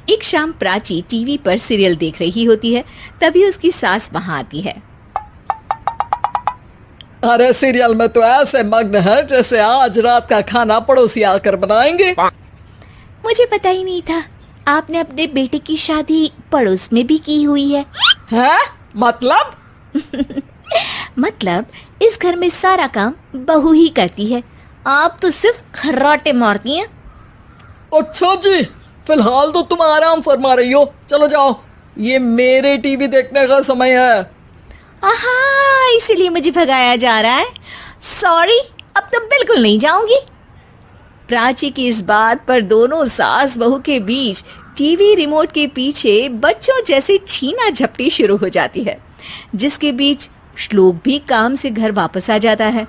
एक शाम प्राची टीवी पर सीरियल देख रही होती है। तभी उसकी सास वहां आती है। अरे सीरियल में तो ऐसे मग्न है जैसे आज रात का खाना पड़ोसी आकर बनाएंगे। मुझे पता ही नहीं था आपने अपने बेटे की शादी पड़ोस में भी की हुई है। हैं? मतलब? मतलब इस घर में सारा काम बहू ही करती है, आप तो सिर्फ खर्राटे मारती हैं। अच्छा जी, फिलहाल तो तुम आराम फरमा रही हो, चलो जाओ, ये मेरे टीवी देखने का समय है। आहा, इसीलिए मुझे भगाया जा रहा है। सॉरी, अब तो बिल्कुल नहीं जाऊंगी। प्राची की इस बात पर दोनों सास बहू के बीच टीवी रिमोट के पीछे बच्चों जैसे छीना झपटी शुरू हो जाती है, जिसके बीच श्लोक भी काम से घर वापस आ जाता है।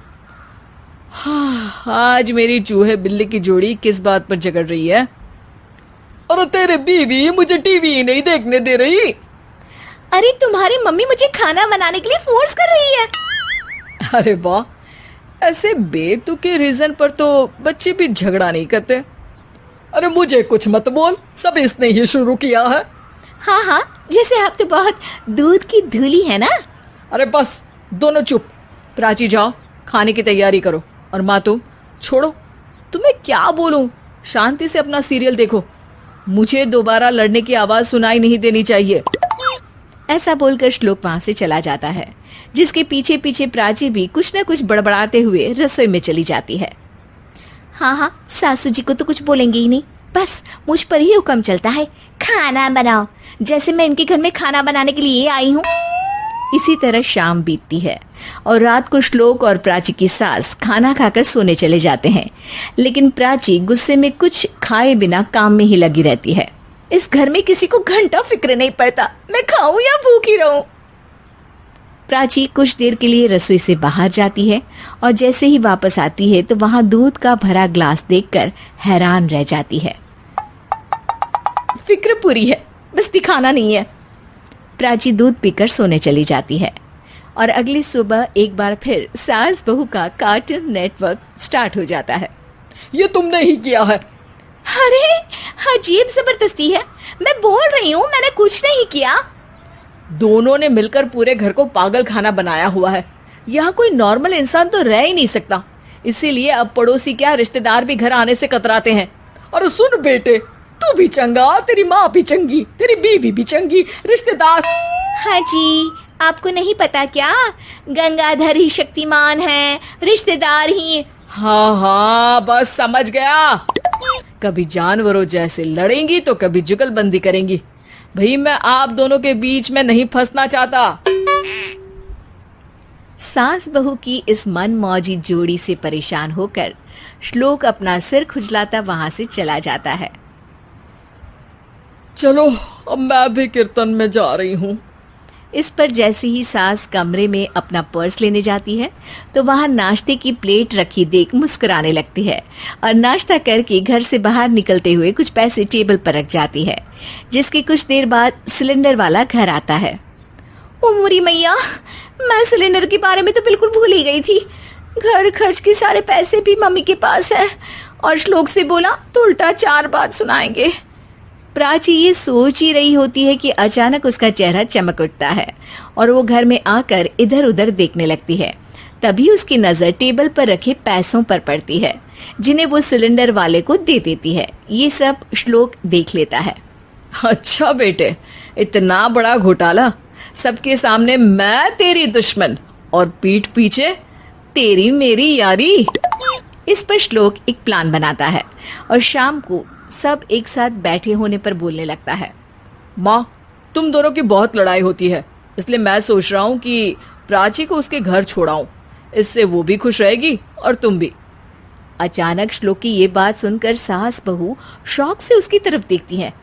हाँ, आज मेरी चूहे बिल्ली की जोड़ी किस बात पर झगड़ रही है? अरे तेरे बीवी मुझे टीवी ही नहीं देखने दे रही। अरे तुम्हारी मम्मी मुझे खाना बनाने के लिए फोर्स कर रही है। अरे वाह, ऐसे बेतुके रीजन पर तो बच्चे भी झगड़ा नहीं करते। अरे मुझे कुछ मत बोल, सब इसने ही शुरू किया है। हाँ हाँ, जैसे आप तो बहुत दूध की धूली है ना। अरे बस, दोनों चुप। प्राची जाओ, खाने की तैयारी करो। और माँ तुम छोड़ो, तुम्हें क्या बोलूं, शांति से अपना सीरियल देखो, मुझे दोबारा लड़ने की आवाज सुनाई नहीं देनी चाहिए। ऐसा बोलकर श्लोक वहां से चला जाता है, जिसके पीछे पीछे प्राची भी कुछ न कुछ बड़बड़ाते हुए रसोई में चली जाती है। हाँ हाँ, सासू जी को तो कुछ बोलेंगे ही नहीं, बस मुझ पर ही हुक्म चलता है, खाना बनाओ, जैसे मैं इनके घर में खाना बनाने के लिए आई हूँ। इसी तरह शाम बीतती है और रात को श्लोक और प्राची की सास खाना खाकर सोने चले जाते हैं, लेकिन प्राची गुस्से में कुछ खाए बिना काम में ही लगी रहती है। इस घर में किसी को घंटा फिक्र नहीं पड़ता, मैं खाऊं या भूखी रहूं। प्राची कुछ देर के लिए रसोई से बाहर जाती है और जैसे ही वापस आती है तो वहां दूध का भरा ग्लास देखकर हैरान रह जाती है। फिक्र पूरी है, बस दिखाना नहीं है। प्राची दूध पीकर सोने चली जाती है और अगली सुबह एक बार फिर सास बहू का कार्टून नेटवर्क स्टार्ट हो जाता है। ये तुमने ही किया है। अरे अजीब जबरदस्ती है, मैं बोल रही हूँ मैंने कुछ नहीं किया। दोनों ने मिलकर पूरे घर को पागल खाना बनाया हुआ है। यहाँ कोई नॉर्मल इंसान तो रह ही नहीं सकता, इसीलिए अब पड़ोसी क्या रिश्तेदार भी घर आने से कतराते हैं। और सुन बेटे, तू भी चंगा, तेरी माँ भी चंगी, तेरी बीवी भी चंगी, रिश्तेदार। हाँ जी, आपको नहीं पता क्या, गंगाधर ही शक्तिमान है, रिश्तेदार ही। हाँ हाँ, बस समझ गया। कभी जानवरों जैसे लड़ेंगी तो कभी जुगलबंदी करेंगी। भाई मैं आप दोनों के बीच में नहीं फंसना चाहता। सास बहू की इस मन मौजी जोड़ी से परेशान होकर श्लोक अपना सिर खुजलाता वहां से चला जाता है। चलो अब मैं भी कीर्तन में जा रही हूँ। इस पर जैसे ही सास कमरे में अपना पर्स लेने जाती है तो वहां नाश्ते की प्लेट रखी देख मुस्कुराने लगती है और नाश्ता करके घर से बाहर निकलते हुए कुछ पैसे टेबल पर रख जाती है, जिसके कुछ देर बाद सिलेंडर वाला घर आता है। ओ मुरी मैया, मैं सिलेंडर के बारे में तो बिल्कुल भूल ही गई थी। घर खर्च के सारे पैसे भी मम्मी के पास है और श्लोक से बोला तो उल्टा 4 बात सुनाएंगे। प्राची ये सोच ही रही होती है कि अचानक उसका चेहरा चमक उठता है और वो घर में आकर इधर उधर देखने लगती है। तभी उसकी नजर टेबल पर रखे पैसों पर पड़ती है, जिन्हें वो सिलेंडर वाले को दे देती है। ये सब श्लोक देख लेता है। अच्छा बेटे, इतना बड़ा घोटाला, सबके सामने मैं तेरी दुश्मन और पीठ पीछे तेरी मेरी यारी। इस पर श्लोक एक प्लान बनाता है और शाम को सब एक साथ बैठे होने पर बोलने लगता है। माँ, तुम दोनों की बहुत लड़ाई होती है, इसलिए मैं सोच रहा हूँ कि प्राची को उसके घर छोड़ाऊं, इससे वो भी खुश रहेगी और तुम भी। अचानक श्लोक की ये बात सुनकर सास बहू शौक से उसकी तरफ देखती हैं।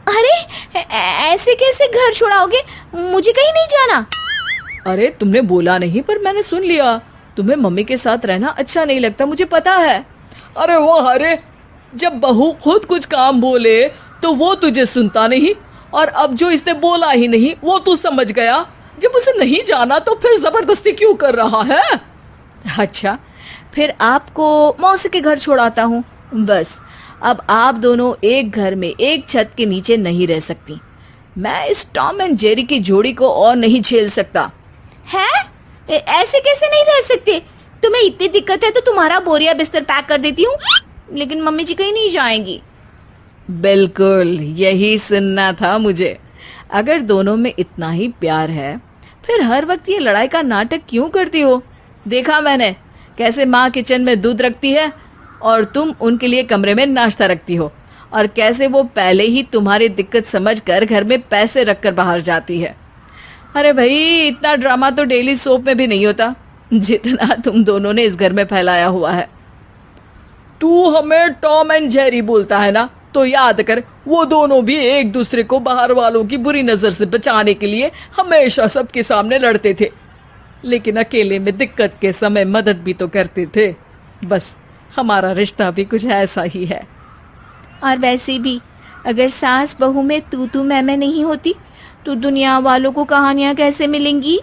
अरे ऐसे कैसे घर छोड़ाओगे, मुझे कहीं नहीं जाना। अरे तुमने बोला नहीं पर मैंने सुन लिया, तुम्हें मम्मी के साथ रहना अच्छा नहीं लगता, मुझे पता है। अरे वो अरे, जब बहू खुद कुछ काम बोले तो वो तुझे सुनता नहीं, और अब जो इसने बोला ही नहीं वो तू समझ गया। जब उसे नहीं जाना तो फिर जबरदस्ती क्यों कर रहा है? अच्छा, फिर आपको मौसी के घर छोड़ाता हूँ, बस अब आप दोनों एक घर में एक छत के नीचे नहीं रह सकती। मैं इस टॉम एंड जेरी की जोड़ी को और नहीं झेल सकता। है? ऐसे कैसे नहीं रह सकते? तुम्हें इतनी दिक्कत है तो तुम्हारा बोरिया बिस्तर पैक कर देती हूँ, लेकिन मम्मी जी कहीं नहीं जाएंगी। बिल्कुल यही सुनना था मुझे। अगर दोनों में इतना ही प्यार है फिर हर वक्त ये लड़ाई का नाटक क्यों करती हो? देखा मैंने कैसे माँ किचन में दूध रखती है और तुम उनके लिए कमरे में नाश्ता रखती हो, और कैसे वो पहले ही तुम्हारी दिक्कत समझकर घर में पैसे रखकर बाहर जाती है। अरे भाई, इतना ड्रामा तो डेली सोप में भी नहीं होता जितना तुम दोनों ने इस घर में फैलाया हुआ है। तू हमें टॉम एंड जेरी बोलता है ना, तो याद कर वो दोनों भी एक दूसरे को बाहर वालों की बुरी नजर से बचाने के लिए हमेशा सबके सामने लड़ते थे, लेकिन अकेले में दिक्कत के समय मदद भी तो करते थे। बस हमारा रिश्ता भी कुछ ऐसा ही है। और वैसे भी अगर सास बहू में तू मैं नहीं होती तो दुनिया वालों को कहानियां कैसे मिलेंगी?